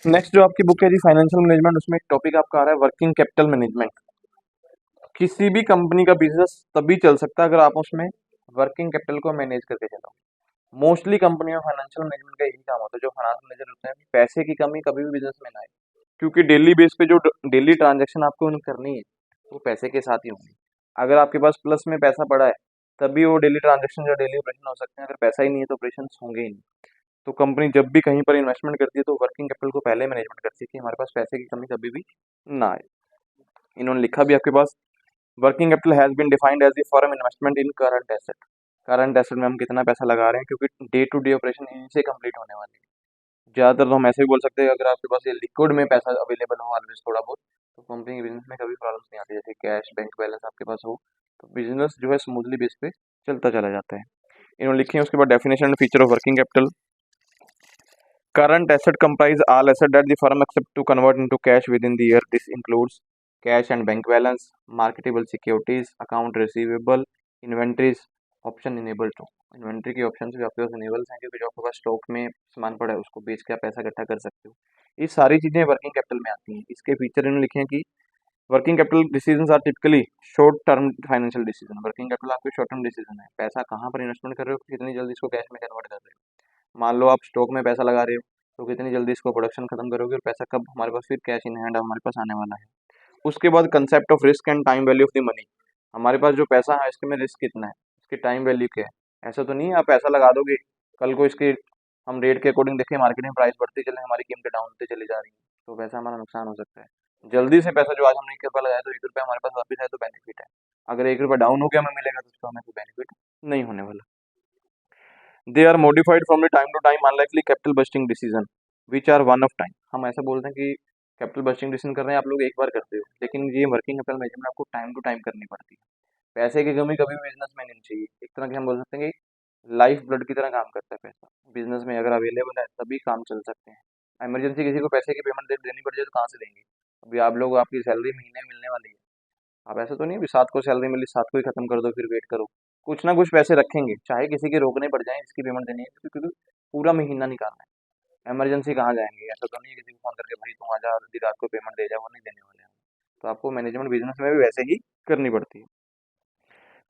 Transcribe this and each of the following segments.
Next जो आपकी book है जी फाइनेंशियल मैनेजमेंट, उसमें एक टॉपिक आपका आ रहा है वर्किंग कैपिटल मैनेजमेंट। किसी भी कंपनी का बिजनेस तभी चल सकता है अगर आप उसमें वर्किंग कैपिटल को मैनेज करके चलो। मोस्टली कंपनी में फाइनेंशियल मैनेजमेंट का यही काम होता है, जो फाइनेंस मैनेजर होते हैं पैसे की कमी कभी भी बिजनेस में ना आए, क्योंकि डेली बेस पे जो डेली ट्रांजेक्शन आपको उन्हें करनी है वो पैसे के साथ ही होंगी। अगर आपके पास प्लस में पैसा पड़ा है तभी वो डेली ट्रांजेक्शन या डेली ऑपरेशन हो सकते हैं, अगर पैसा ही नहीं है तो ऑपरेशन होंगे ही नहीं। तो कंपनी जब भी कहीं पर इन्वेस्टमेंट करती है तो वर्किंग कैपिटल को पहले मैनेजमेंट करती है कि हमारे पास पैसे की कमी कभी भी ना आए। इन्होंने लिखा भी आपके पास, working capital has been defined as the firm investment in current asset. Current asset में हम कितना पैसा लगा रहे हैं, क्योंकि डे टू डे ऑपरेशन इन्हीं से कंप्लीट होने वाली है। ज़्यादातर तो हम ऐसे भी बोल सकते हैं अगर आपके पास ये लिक्विड में पैसा अवेलेबल हो ऑलवेज थोड़ा बहुत, तो कंपनी के बिजनेस में कभी प्रॉब्लम्स नहीं आती। जैसे कैश बैंक बैलेंस आपके पास हो तो बिजनेस जो है स्मूथली बेस पे चलता चला जाता है। इन्होंने लिखे हैं उसके बाद definition and feature of working capital. Current asset comprise all asset that the firm accept to convert into cash within the year. This includes cash and bank balance, marketable securities, account receivable, inventories, option enable to। Inventory के option भी आपके पास enables हैं, क्योंकि जो आपके पास stock में सामान पड़ा है उसको बेच के आप पैसा इकट्ठा कर सकते हो। ये सारी चीज़ें वर्किंग कैपिटल में आती हैं। इसके फीचर इन्होंने लिखे हैं कि working capital decisions are typically short term financial decision. Working capital आपके शॉर्ट टर्म डिसीजन है, पैसा कहाँ पर इन्वेस्टमेंट कर रहे हो, कितनी जल्दी इसको कैश में कन्वर्ट कर रहे हो। मान लो आप स्टॉक में पैसा लगा रहे हो तो कितनी जल्दी इसको प्रोडक्शन खत्म करोगे और पैसा कब हमारे पास फिर कैश इन हैंड हमारे पास आने वाला है। उसके बाद concept of risk and time value of the money. हमारे पास जो पैसा है इसके में रिस्क कितना है, इसकी टाइम वैल्यू क्या है। ऐसा तो नहीं है आप पैसा लगा दोगे कल को इसके हम रेट के अकॉर्डिंग देखें मार्केट में प्राइस बढ़ती चले हमारी कीमतें डाउन होती चली जा रही है तो पैसा हमारा नुकसान हो सकता है। जल्दी से पैसा जो आज हमने 1 रुपया लगाया तो 1 रुपया हमारे पास वापस आए तो बेनिफिट है। अगर 1 रुपया डाउन हो गया हमें मिलेगा तो उसका हमें कोई बेनिफिट नहीं होने वाला। They are modified from the time to time unlikely capital busting decision which are one of time. हम ऐसा बोलते हैं कि कैपिटल बस्टिंग डिसीजन कर रहे हैं आप लोग एक बार करते हो, लेकिन ये वर्किंग कैपिटल मैनेजमेंट आपको टाइम टू टाइम करनी पड़ती है। पैसे की कमी कभी भी बिजनेस में नहीं चाहिए। एक तरह के हम बोल सकते हैं कि लाइफ ब्लड की तरह काम करता है पैसा बिजनेस में। अगर अवेलेबल है तभी काम चल सकते हैं। इमरजेंसी किसी को पैसे की पेमेंट देनी पड़ जाए तो कहाँ से देंगे। अभी आप लोग आपकी सैलरी महीने में मिलने वाली है, आप ऐसा तो नहीं अभी 7 को सैलरी मिली 7 को ही खत्म कर दो फिर वेट करो। कुछ ना कुछ पैसे रखेंगे चाहे किसी के रोकने पड़ जाए इसकी पेमेंट देनी है, क्योंकि पूरा महीना निकालना है। इमरजेंसी कहाँ जाएंगे, ऐसा तो नहीं है किसी को फोन करके भाई तुम आजा आधी रात को पेमेंट दे जा, वो नहीं देने वाले हैं। तो आपको मैनेजमेंट बिजनेस में भी वैसे ही करनी पड़ती है।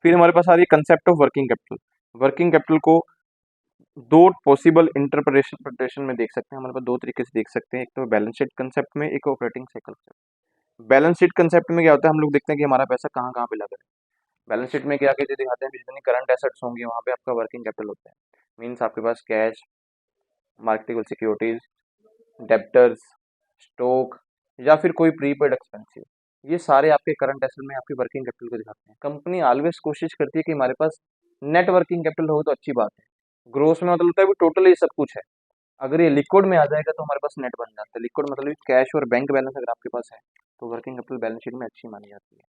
फिर हमारे पास आ रही है concept of working capital. Working capital को दो पॉसिबल इंटरप्रिटेशन में देख सकते हैं, हमारे पास दो तरीके से देख सकते हैं। एक तो बैलेंस शीट कंसेप्ट में, एक operating cycle. Balance sheet concept में क्या होता है, हम लोग देखते हैं कि हमारा पैसा कहाँ कहाँ पे लगा है। बैलेंस शीट में क्या क्या चीज़ दिखाते हैं, जितनी करंट एसेट्स होंगी वहाँ पे आपका वर्किंग कैपिटल होता है। मीन्स आपके पास cash, marketable securities, debtors, stock या फिर कोई प्रीपेड एक्सपेंसिव, ये सारे आपके करंट एसेट में आपकी वर्किंग कैपिटल को दिखाते हैं। कंपनी ऑलवेज कोशिश करती है कि हमारे पास नेट वर्किंग कैपिटल हो तो अच्छी बात है। ग्रोस में मतलब होता है वो टोटल ये सब कुछ है। अगर ये लिक्विड में आ जाएगा तो हमारे पास नेट बन जाता है। लिक्विड मतलब कैश और बैंक बैलेंस अगर आपके पास है तो वर्किंग कैपिटल बैलेंस शीट में अच्छी मानी जाती है।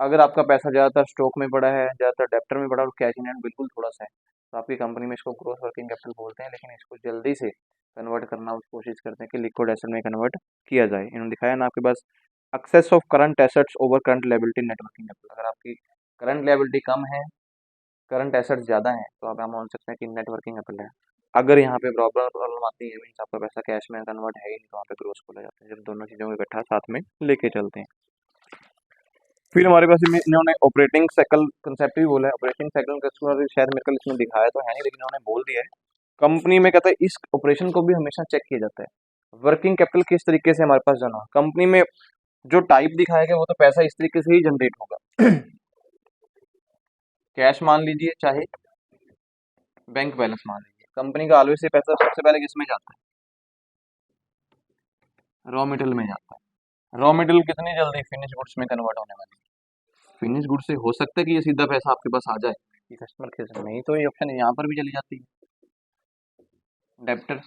अगर आपका पैसा ज़्यादातर स्टॉक में पड़ा है, ज़्यादातर डेप्टर में पड़ा है और कैश इन हैंड बिल्कुल थोड़ा सा है, तो आपकी कंपनी में इसको ग्रोस वर्किंग कैपिटल बोलते हैं। लेकिन इसको जल्दी से कन्वर्ट करना उसकी कोशिश करते हैं कि लिक्विड एसेट में कन्वर्ट किया जाए। इन्होंने दिखाया ना आपके पास excess of current assets over current liability net working capital. अगर आपकी करंट लायबिलिटी कम है, करंट एसेट्स ज़्यादा है, तो आप यहाँ मान सकते हैं कि नेट वर्किंग कैपिटल है। अगर यहाँ पे प्रॉब्लम आती है मीन्स आपका पैसा कैश में कन्वर्ट है ही नहीं, तो वहाँ पे ग्रोस बोला जाता है, जब दोनों चीज़ों को इकट्ठा साथ में लेके चलते हैं। फिर हमारे पास इन्होंने ऑपरेटिंग साइकिल कंसेप्ट भी बोला है। ऑपरेटिंग साइकिल का शायद मेरे को इसमें दिखाया तो है नहीं, लेकिन उन्होंने बोल दिया है कंपनी में कहता है इस ऑपरेशन को भी हमेशा चेक किया जाता है वर्किंग कैपिटल किस तरीके से हमारे पास जमा हो। कंपनी में जो टाइप दिखाया गया वो तो पैसा इस तरीके से ही जनरेट होगा कैश मान लीजिए चाहे बैंक बैलेंस मान लीजिए, कंपनी का ऑलवेज से पैसा सबसे पहले किसमें जाता है, रॉ मटेरियल में जाता है। रॉ मटेरियल कितनी जल्दी फिनिश गुड्स में कन्वर्ट होने वाली है। फिनिश गुड्स से हो सकता है कि ये सीधा पैसा आपके पास आ जाए कि कस्टमर के साथ, नहीं तो ये ऑप्शन यहाँ पर भी चली जाती है। डेप्टर,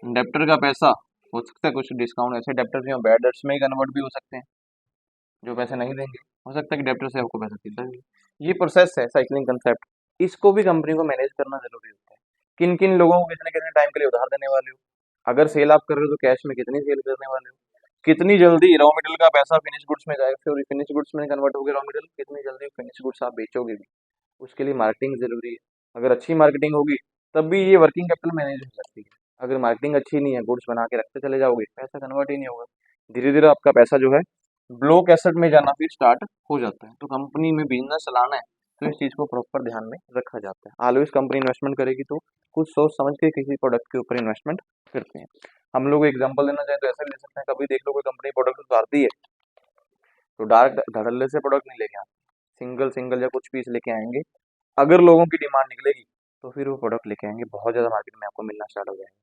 डेप्टर का पैसा हो सकता है कुछ डिस्काउंट, ऐसे डेप्टर जो बैड डेट्स में ही कन्वर्ट भी हो सकते हैं, जो पैसे नहीं देंगे हो सकता है कि डेप्टर से आपको पैसा सीधा मिले। ये प्रोसेस है साइक्लिंग कंसेप्ट, इसको भी कंपनी को मैनेज करना जरूरी होता है। किन किन लोगों को कितने कितने टाइम के लिए उधार देने वाले हो, अगर सेल आप कर रहे हो तो कैश में कितनी सेल करने वाले हो, कितनी जल्दी रॉ मटेरियल का पैसा फिनिश गुड्स में जाएगा, फिर फिनिश गुड्स में कन्वर्ट होगी रॉ मटेरियल, कितनी जल्दी फिनिश गुड्स आप बेचोगे भी, उसके लिए मार्केटिंग जरूरी है। अगर अच्छी मार्केटिंग होगी तब भी ये वर्किंग कैपिटल मैनेज हो सकती है। अगर मार्केटिंग अच्छी नहीं है, गुड्स बना के रखते चले जाओगे, पैसा कन्वर्ट ही नहीं होगा। धीरे धीरे आपका पैसा जो है ब्लॉक एसेट में जाना फिर स्टार्ट हो जाता है। तो कंपनी में बिजनेस चलाना है तो इस चीज़ को प्रॉपर ध्यान में रखा जाता है। ऑलवेज कंपनी इन्वेस्टमेंट करेगी तो कुछ सोच समझ के किसी प्रोडक्ट के ऊपर इन्वेस्टमेंट करते हैं। हम लोग एग्जांपल देना चाहें तो ऐसा भी ले सकते हैं, कभी देख लो कोई कंपनी प्रोडक्ट उतारती है तो डायरेक्ट धड़ल्ले से प्रोडक्ट नहीं लेके आते, सिंगल सिंगल या कुछ पीस लेके आएंगे। अगर लोगों की डिमांड निकलेगी तो फिर वो प्रोडक्ट लेके आएंगे, बहुत ज़्यादा मार्केट में आपको मिलना स्टार्ट हो जाएगा।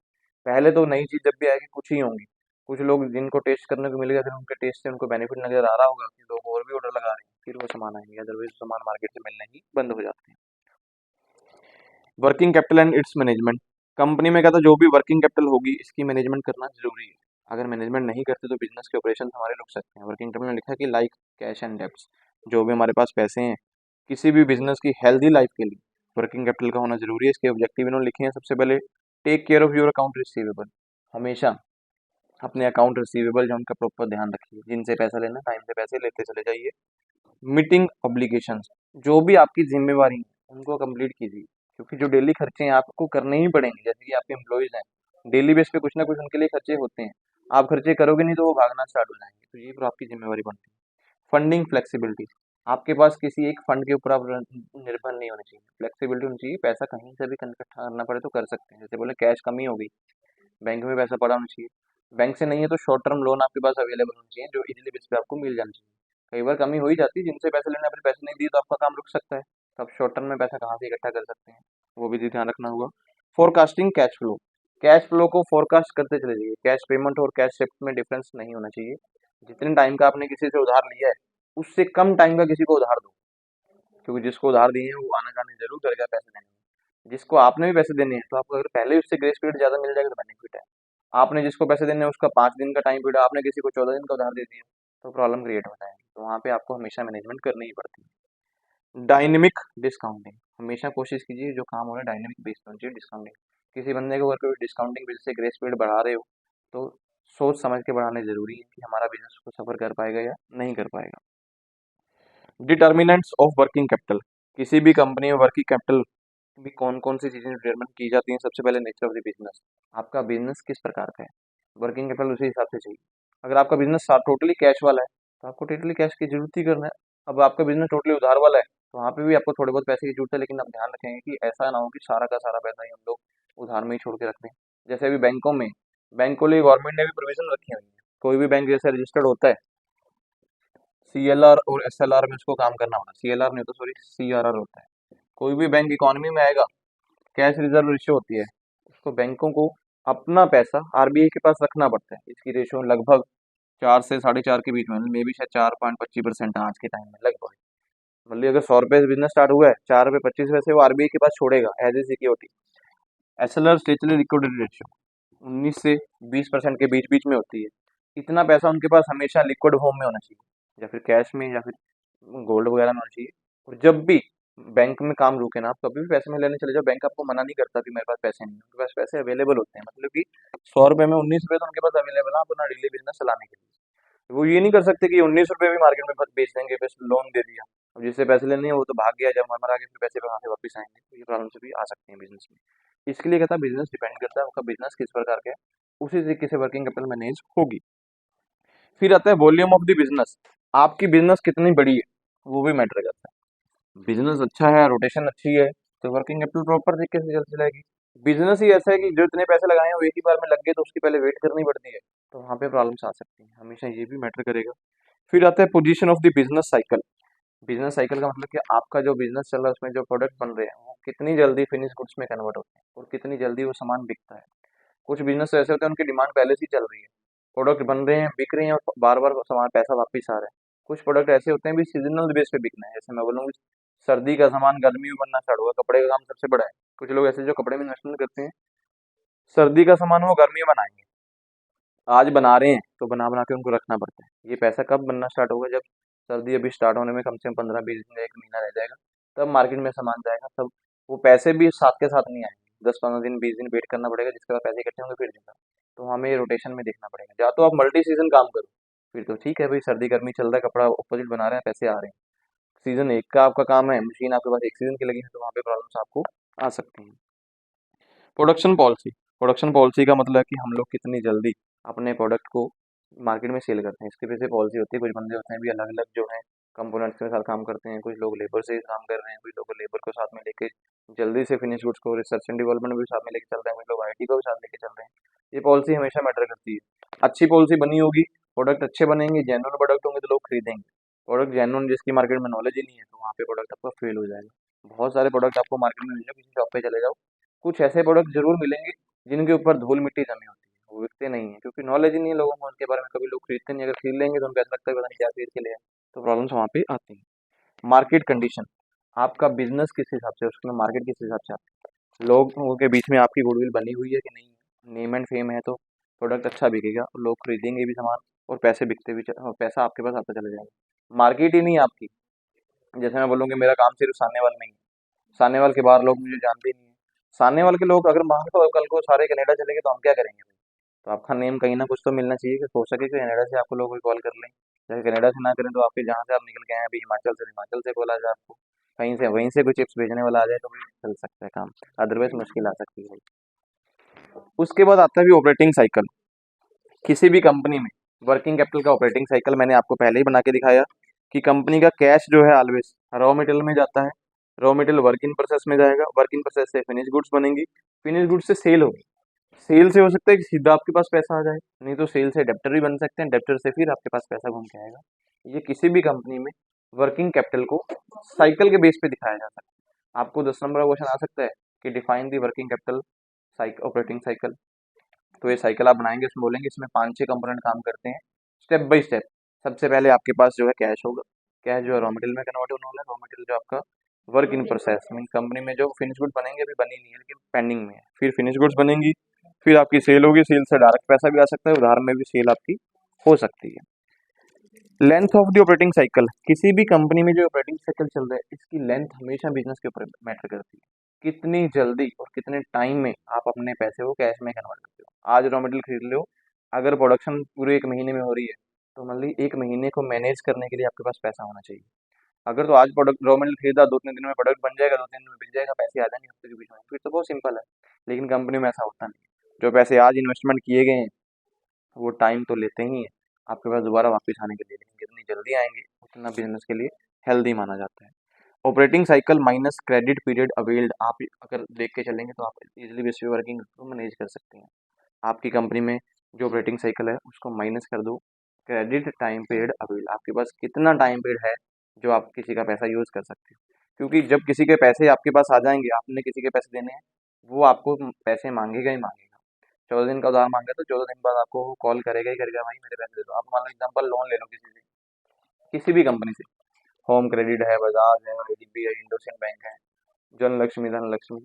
पहले तो नई चीज़ जब भी आएगी कुछ ही होंगी, कुछ लोग जिनको टेस्ट करने को मिलेगा, फिर उनके टेस्ट से उनको बेनिफिट नजर आ रहा होगा कि लोग और भी ऑर्डर लगा रहे हैं, फिर वो सामान आएंगे, अदरवाइज सामान मार्केट से मिलने ही बंद हो जाते हैं। Working capital and it's management. Company में कहता जो भी वर्किंग कैपिटल होगी इसकी मैनेजमेंट करना जरूरी है। अगर मैनेजमेंट नहीं करते तो बिजनेस के ऑपरेशन हमारे रुक सकते हैं। वर्किंग कैपिटल में लिखा है कि लाइक कैश एंड डेब्ट्स, जो भी हमारे पास पैसे हैं किसी भी बिजनेस की हेल्दी लाइफ के लिए वर्किंग कैपिटल का होना जरूरी है। इसके ऑब्जेक्टिव इन्होंने लिखे हैं, सबसे पहले take care of your account receivable, हमेशा अपने अकाउंट रिसीवेबल जो उनका प्रॉपर ध्यान रखिए, जिनसे पैसा लेना टाइम से पैसे लेते चले जाइए। मीटिंग ऑब्लिगेशंस, जो भी आपकी जिम्मेवारी है उनको कंप्लीट कीजिए, क्योंकि जो डेली खर्चे हैं आपको करने ही पड़ेंगे। जैसे कि आपके एम्प्लॉयज हैं, डेली बेस पे कुछ ना कुछ उनके लिए खर्चे होते हैं, आप खर्चे करोगे नहीं तो वो भागना स्टार्ट हो जाएंगे, तो ये फिर आपकी जिम्मेवारी बनती है। फंडिंग फ्लेक्सिबिलिटी, आपके पास किसी एक फंड के ऊपर आप निर्भर नहीं होने चाहिए, फ्लेक्सिबिलिटी होनी चाहिए, पैसा कहीं से भी इकट्ठा करना पड़े तो कर सकते हैं। जैसे बोले कैश कमी हो गई, बैंक में पैसा पड़ा होना चाहिए, बैंक से नहीं है तो शॉर्ट टर्म लोन आपके पास अवेलेबल होना चाहिए जो इजीली बेस पे आपको मिल जाना चाहिए। कई बार कमी हो ही जाती है, जिनसे पैसे लेने अपने पैसे नहीं दिए तो आपका काम रुक सकता है, तो आप शॉर्ट टर्म में पैसा कहाँ से इकट्ठा कर सकते हैं, वो भी ध्यान रखना होगा। Forecasting cash flow, cash flow को फोरकास्ट करते चले जाइए, कैश पेमेंट और कैश शिफ्ट में डिफरेंस नहीं होना चाहिए। जितने टाइम का आपने किसी से उधार लिया है उससे कम टाइम का किसी को उधार दो, क्योंकि जिसको उधार दिए हैं वो आना जाने जरूर करेगा पैसे देने में। जिसको आपने भी पैसे देने हैं तो आपको अगर पहले ही उससे ग्रेस पीरियड ज्यादा मिल जाएगा तो बेनिफिट है। आपने जिसको पैसे देने हैं उसका 5 दिन का टाइम पीरियड, आपने किसी को 14 दिन का उधार दे दिया तो प्रॉब्लम क्रिएट हो जाएगी। तो वहाँ पे आपको हमेशा मैनेजमेंट करनी ही पड़ती है। डायनेमिक डिस्काउंटिंग, हमेशा कोशिश कीजिए जो काम हो रहा है डायनेमिक बेस पर होनी चाहिए डिस्काउंटिंग। किसी बंदे को अगर कोई डिस्काउंटिंग वजह से ग्रेस पीरियड बढ़ा रहे हो तो सोच समझ के बढ़ाने जरूरी है कि हमारा बिजनेस को सफर कर पाएगा या नहीं कर पाएगा। डिटर्मिनेंट्स ऑफ वर्किंग कैपिटल, किसी भी कंपनी में वर्किंग कैपिटल भी कौन कौन सी चीजें डिटरमिन की जाती हैं। सबसे पहले नेचर ऑफ द बिजनेस, आपका बिजनेस किस प्रकार का है, वर्किंग कैपिटल उसी हिसाब से चाहिए। अगर आपका बिजनेस टोटली कैश वाला है तो आपको टोटली कैश की जरूरत ही करना है। अब आपका बिजनेस टोटली उधार वाला है तो वहाँ पे भी आपको थोड़े बहुत पैसे की जरूरत है, लेकिन आप ध्यान रखेंगे कि ऐसा ना हो कि सारा का सारा पैसा ही हम लोग उधार में ही छोड़ के रख दें। जैसे अभी बैंकों में, बैंकों लिए गवर्नमेंट ने भी प्रोविजन रखी हुई है, कोई भी बैंक जैसे रजिस्टर्ड होता है सीएलआर और एसएलआर में उसको काम करना होता है, सीएलआर नहीं होता सॉरी सीआरआर होता है। कोई भी बैंक इकोनॉमी में आएगा, कैश रिजर्व रेशियो होती है, उसको बैंकों को अपना पैसा आरबीआई के पास रखना पड़ता है। इसकी रेशियो लगभग 4 से 4.5 के बीच में, मे बी शायद 4.25% है आज के टाइम में लगभग। मतलब अगर 100 रुपए से बिजनेस स्टार्ट हुआ है, 4 रुपए 25 पैसे वो आरबीआई के पास छोड़ेगा as a security. SLR statutory liquidity ratio 19 से 20% के बीच बीच में होती है। इतना पैसा उनके पास हमेशा लिक्विड फॉर्म में होना चाहिए, या फिर कैश में या फिर गोल्ड वगैरह में होना चाहिए। और जब भी बैंक में काम रुके ना, आप कभी भी पैसे में लेने चले जाओ, बैंक आपको मना नहीं करता कि मेरे पास पैसे नहीं है, उनके पास पैसे अवेलेबल होते हैं। मतलब कि 100 रुपए में 19 रुपए तो उनके पास अवेलेबल है अपना डेली बिजनेस चलाने के लिए। वो ये नहीं कर सकते कि 19 रुपए भी मार्केट में बेच देंगे, बस लोन दे दिया, अब जिससे पैसे लेने हैं वो तो भाग गया, जब हमारा आगे फिर पैसे वहां से वापस आएंगे, तो ये प्रॉब्लम से भी आ सकते हैं बिजनेस में। इसके लिए कहता है बिजनेस डिपेंड करता है आपका बिजनेस किस प्रकार का है, उसी तरीके से वर्किंग कैपिटल मैनेज होगी। फिर आता है वॉल्यूम ऑफ द बिजनेस, आपकी बिजनेस कितनी बड़ी है वो भी मैटर करता है। बिजनेस अच्छा है, रोटेशन अच्छी है, तो वर्किंग कैपिटल प्रॉपर तरीके से चल चलेगी। बिजनेस ही ऐसा है कि जो इतने पैसे लगाए हैं वो एक ही बार में लग गए तो उसकी पहले वेट करनी पड़ती है, तो वहाँ पे प्रॉब्लम्स आ सकती हैं, हमेशा ये भी मैटर करेगा। फिर आता है position of the business cycle. Business cycle का मतलब कि आपका जो बिजनेस चल रहा है उसमें जो प्रोडक्ट बन रहे हैं वो कितनी जल्दी फिनिश गुड्स में कन्वर्ट होते हैं और कितनी जल्दी वो सामान बिकता है। कुछ बिजनेस ऐसे होते हैं उनकी डिमांड पहले से ही चल रही है, प्रोडक्ट बन रहे हैं, बिक रहे हैं और बार बार सामान पैसा वापस आ रहा है। कुछ प्रोडक्ट ऐसे होते हैं भी सीजनल बेस पे बिकना है, जैसे मैं बोलूँ सर्दी का सामान गर्मी में बनना स्टार्ट होगा, कपड़े का काम सबसे बड़ा है। कुछ लोग ऐसे जो कपड़े में इन्वेस्टमेंट करते हैं, सर्दी का सामान वो गर्मी में बनाएंगे, आज बना रहे हैं तो बना बना के उनको रखना पड़ता है। ये पैसा कब बनना स्टार्ट होगा, जब सर्दी अभी स्टार्ट होने में कम से कम 15-20 दिन, 1 महीना रह जाएगा, तब मार्केट में सामान जाएगा, तब वो पैसे भी साथ के साथ नहीं आएंगे, 10-15 दिन 20 दिन वेट करना पड़ेगा, जिसके बाद पैसे इकट्ठे होंगे फिर देगा। तो हमें ये रोटेशन में देखना पड़ेगा, या तो आप मल्टी सीजन काम करो, फिर तो ठीक है भाई, सर्दी गर्मी चल रहा है, कपड़ा ऑपोजिट बना रहे हैं, पैसे आ रहे हैं। सीजन एक का आपका काम है, मशीन आपके पास एक सीजन की लगी है, तो वहाँ पे प्रॉब्लम्स आपको आ सकती हैं। प्रोडक्शन पॉलिसी, प्रोडक्शन पॉलिसी का मतलब है कि हम लोग कितनी जल्दी अपने प्रोडक्ट को मार्केट में सेल करते हैं, इसके पीछे पॉलिसी होती है। कुछ बंदे होते हैं भी अलग अलग जो है कंपोनेंट्स के साथ काम करते हैं, कुछ लोग लेबर से काम कर रहे हैं, कुछ लोग लेबर को साथ में लेके जल्दी से फिनिश गुड्स को रिसर्च एंड डेवलपमेंट भी साथ में लेके चल रहे हैं, कुछ लोग आईटी को भी साथ लेके चल रहे हैं। ये पॉलिसी हमेशा मैटर करती है। अच्छी पॉलिसी बनी होगी, प्रोडक्ट अच्छे बनेंगे, जेन्युइन प्रोडक्ट होंगे तो लोग खरीदेंगे। प्रोडक्ट जेन्युइन जिसकी मार्केट में नॉलेज ही नहीं है तो वहाँ पे प्रोडक्ट आपका फेल हो जाएगा। बहुत सारे प्रोडक्ट आपको मार्केट में मिल जाए, किसी शॉप पे चले जाओ, कुछ ऐसे प्रोडक्ट जरूर मिलेंगे जिनके ऊपर धूल मिट्टी जमी होती है, वो बिकते नहीं है क्योंकि नॉलेज ही नहीं है लोगों को उनके बारे में, कभी लोग खरीदते नहीं। अगर खरीद लेंगे तो उनको ऐसा लगता है पता नहीं क्या खरीद के ले आए, तो प्रॉब्लम्स वहाँ पे आती हैं। मार्केट कंडीशन, आपका बिजनेस किस हिसाब से है, उसके लिए मार्केट किस हिसाब से आता है, लोगों के बीच में आपकी गुडविल बनी हुई है कि नहीं है, नेम एंड फेम है तो प्रोडक्ट अच्छा बिकेगा और लोग खरीदेंगे भी सामान, और पैसे बिकते भी और पैसा आपके पास आता चला जाएगा। मार्केट ही नहीं है आपकी, जैसे मैं बोलूँ कि मेरा काम सिर्फ सानेवाल में ही है, सानेवाल के बाहर लोग मुझे जानते ही नहीं है, सानेवाल के लोग अगर मान लो कल को सारे कनाडा चले गए तो हम क्या करेंगे भाई? तो आपका नेम कहीं ना कुछ तो मिलना चाहिए कि हो सके कि कनाडा से आपको लोग कोई कॉल कर लें। चाहे कनाडा से ना करें तो आपके जहाँ से आप निकल के आए हैं अभी हिमाचल से, हिमाचल से कॉल आ जाए आपको, कहीं से वहीं से कोई चिप्स भेजने वाला आ जाए तो भी चल सकता है काम, अदरवाइज मुश्किल आ सकती है भाई। उसके बाद आता है भी ऑपरेटिंग साइकिल। किसी भी कंपनी में वर्किंग कैपिटल का ऑपरेटिंग साइकिल मैंने आपको पहले ही बना के दिखाया कि कंपनी का कैश जो है ऑलवेज रॉ मटेरियल में जाता है, raw material work in process में जाएगा, वर्क इन प्रोसेस से फिनिश गुड्स बनेंगी, फिनिश गुड्स से सेल होगी, सेल से हो सकता है कि सीधा आपके पास पैसा आ जाए, नहीं तो सेल से डेप्टर भी बन सकते हैं, डेप्टर से फिर आपके पास पैसा घूम के आएगा। ये किसी भी कंपनी में वर्किंग कैपिटल को साइकिल के बेस पे दिखाया जा सकता है। आपको 10 नंबर का क्वेश्चन आ सकता है कि define the working capital cycle operating cycle, तो ये साइकिल आप बनाएंगे, इसमें बोलेंगे इसमें 5-6 कंपोनेंट काम करते हैं स्टेप बाय स्टेप। सबसे पहले आपके पास जो है कैश होगा, कैश जो है रॉ मटेरियल में कन्वर्ट होने वाला है, रॉ मटेरियल जो आपका work in process mean company में जो फिनिश गुड बनेंगे अभी बनी नहीं है लेकिन पेंडिंग में है, फिर फिनिश गुड्स बनेंगी, फिर आपकी सेल होगी, सेल से डायरेक्ट पैसा भी आ सकता है, उधार में भी सेल आपकी हो सकती है। Length of the operating cycle, किसी भी कंपनी में जो ऑपरेटिंग साइकिल चल रहा है इसकी लेंथ हमेशा बिजनेस के ऊपर मैटर करती है। कितनी जल्दी और कितने टाइम में आप अपने पैसे को कैश में कन्वर्ट करते हो। आज रॉ मटेरियल खरीद लो, अगर प्रोडक्शन पूरे 1 महीने में हो रही है तो मान ली 1 महीने को मैनेज करने के लिए आपके पास पैसा होना चाहिए। अगर तो आज प्रोडक्ट रॉ मटेरियल खरीदा, 2-3 दिन में प्रोडक्ट बन जाएगा, 2-3 दिन में बिक जाएगा, पैसे आ जाएंगे हफ्ते के बीच में, फिर तो बहुत सिंपल है। लेकिन कंपनी में ऐसा होता नहीं, जो पैसे आज इन्वेस्टमेंट किए गए हैं वो टाइम तो लेते ही हैं आपके पास दोबारा वापस आने के लिए, लेकिन जितनी जल्दी आएंगे उतना बिजनेस के लिए हेल्दी माना जाता है। Operating cycle minus credit period availed, आप अगर देख के चलेंगे तो आप इजीली बेसिस वर्किंग को मैनेज कर सकते हैं। आपकी कंपनी में जो ऑपरेटिंग साइकिल है उसको माइनस कर दो क्रेडिट टाइम पीरियड अवेल, आपके पास कितना टाइम पीरियड है जो आप किसी का पैसा यूज कर सकते हो। क्योंकि जब किसी के पैसे आपके पास आ जाएंगे, आपने किसी के पैसे देने हैं, वो आपको पैसे मांगेगा ही मांगेगा। 14 दिन का उधार मांगा तो 14 दिन बाद आपको कॉल करेगा ही करेगा, भाई मेरे पैसे दे दो। आप मान लो एग्जाम्पल लोन ले लो किसी से, किसी भी कंपनी से, होम क्रेडिट है, बजाज है, आईडीबी है, इंडोसिंड बैंक है, जनलक्ष्मी, धनलक्ष्मी,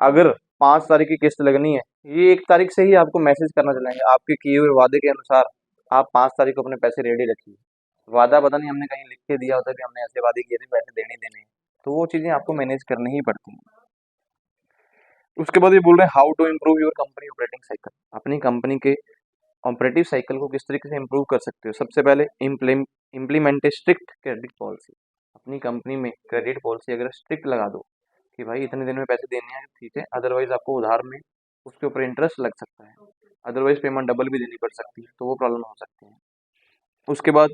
अगर 5 तारीख की किस्त लगनी है, ये 1 तारीख से ही आपको मैसेज करना चलेंगे आपके किए हुए वादे के अनुसार, आप 5 तारीख को अपने पैसे रेडी रखिए। वादा पता नहीं हमने कहीं लिख के दिया होता है कि हमने ऐसे वादे किए थे पैसे देने ही देने हैं, तो वो चीज़ें आपको मैनेज करनी ही पड़ती हैं। उसके बाद ये बोल रहे हैं how to improve your company operating cycle, अपनी कंपनी के ऑपरेटिव साइकिल को किस तरीके से इम्प्रूव कर सकते हो। सबसे पहले इम्प्लीमेंट ए स्ट्रिक्ट क्रेडिट पॉलिसी, अपनी कंपनी में क्रेडिट पॉलिसी अगर स्ट्रिक्ट लगा दो कि भाई इतने दिन में पैसे देने हैं, ठीक है, अदरवाइज आपको उधार में उसके ऊपर इंटरेस्ट लग सकता है, अदरवाइज पेमेंट डबल भी देनी पड़ सकती है, तो वो प्रॉब्लम हो सकती है। उसके बाद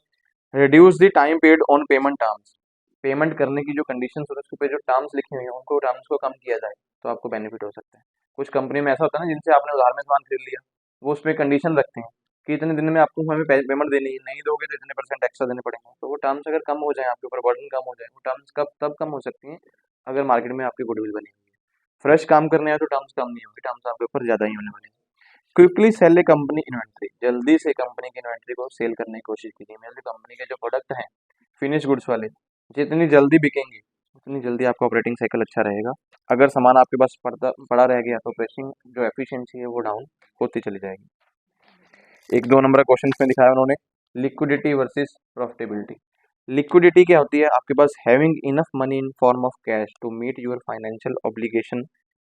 reduce the time paid on payment terms, payment करने की जो कंडीशंस और उसके ऊपर जो टर्म्स लिखे हुए हैं उनको टर्म्स को कम किया जाए तो आपको बेनिफिट हो सकता है। कुछ कंपनी में ऐसा होता है ना, जिनसे आपने उधार में सामान खरीद लिया, वो उसमें कंडीशन रखते हैं कि इतने दिन में आपको हमें पेमेंट देनी है, नहीं दोगे तो इतने परसेंट एक्स्ट्रा देने पड़ेंगे। तो वो टर्म्स अगर कम हो जाए, आपके ऊपर बर्डन कम हो जाए, वो टर्म्स कब तब कम हो सकती हैं अगर मार्केट में आपकी गुडविल बनी हुई है। फ्रेश काम करने आए तो टर्म्स कम नहीं होंगे, टर्म्स आपके ऊपर ज़्यादा ही होने वाले हैं। क्विकली सेल ए कंपनी इन्वेंट्री, जल्दी से कंपनी की इन्वेंट्री को सेल करने की कोशिश कीजिए। मेरे कंपनी के जो प्रोडक्ट हैं फिनिश गुड्स वाले, जितनी जल्दी बिकेंगे उतनी जल्दी आपका ऑपरेटिंग साइकिल अच्छा रहेगा। अगर सामान आपके पास पड़ा रह गया तो प्रेसिंग जो एफिशिएंसी है वो डाउन होती चली जाएगी। 1-2 नंबर का क्वेश्चन में दिखाया उन्होंने, लिक्विडिटी वर्सेस प्रॉफिटेबिलिटी। लिक्विडिटी क्या होती है, आपके पास having enough money in form of cash to meet your financial obligation,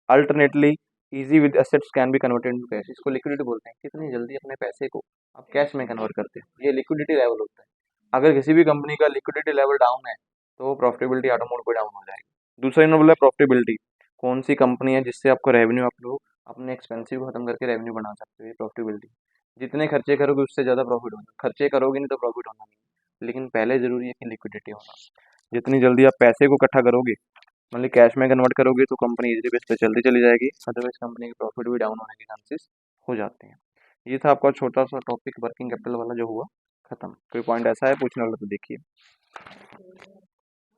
alternately easy with assets can be converted into cash, इसको लिक्विडिटी बोलते हैं। कितनी जल्दी अपने पैसे को आप कैश में कन्वर्ट करते हैं, ये लिक्विडिटी लेवल होता है। अगर किसी भी कंपनी का लिक्विडिटी लेवल डाउन है तो प्रॉफिटेबिलिटी ऑटोमेटिक डाउन हो जाएगी। दूसरा इन्होंने बोला प्रॉफिटेबिलिटी, कौन सी कंपनी है जिससे आपको रेवेन्यू आप लोग अपने एक्सपेंसिव को खत्म करके रेवेन्यू बना सकते हो, ये प्रॉफिटेबिलिटी। जितने खर्चे करोगे उससे ज़्यादा प्रॉफिट होगा, खर्चे करोगे नहीं तो प्रॉफिट होना नहीं। लेकिन पहले ज़रूरी है कि लिक्विडिटी होना। जितनी जल्दी आप पैसे को इकट्ठा करोगे, मतलब कैश में कन्वर्ट करोगे, तो कंपनी इजीली बेस पे चलती चली जाएगी, अदरवाइज कंपनी की प्रॉफिट भी डाउन होने के चांसेस हो जाते हैं। ये था आपका छोटा सा टॉपिक वर्किंग कैपिटल वाला जो हुआ खत्म। कोई पॉइंट ऐसा है पूछने वाला तो देखिए।